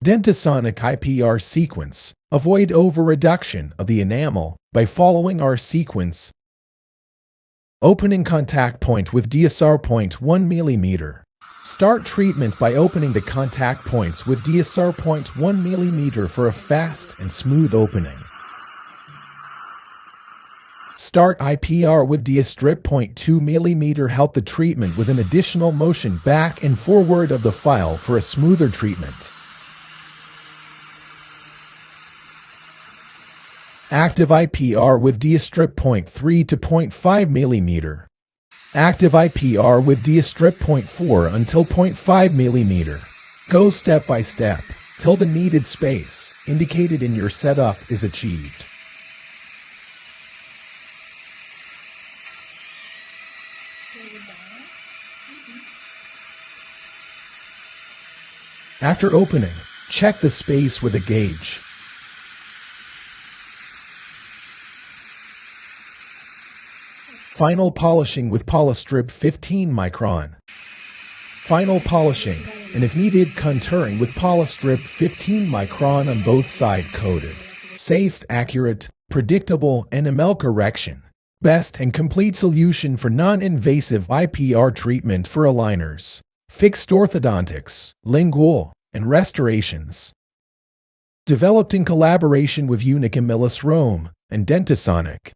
Dentasonic IPR sequence. Avoid over-reduction of the enamel by following our sequence. Opening contact point with DSR point 1 mm. Start treatment by opening the contact points with DSR point 1 mm for a fast and smooth opening. Start IPR with DSR point 2 mm. Help the treatment with an additional motion back and forward of the file for a smoother treatment. Active IPR with DSR point 3 to 0.5 mm. Active IPR with DSR point 4 until 0.5 mm. Go step by step till the needed space indicated in your setup is achieved. After opening, check the space with a gauge. Final polishing with Polystrip 15 micron. Final polishing, and if needed, contouring with Polystrip 15 micron on both sides coated. Safe, accurate, predictable enamel correction. Best and complete solution for non-invasive IPR treatment for aligners, fixed orthodontics, lingual, and restorations. Developed in collaboration with Unicamillus Rome and Dentasonic.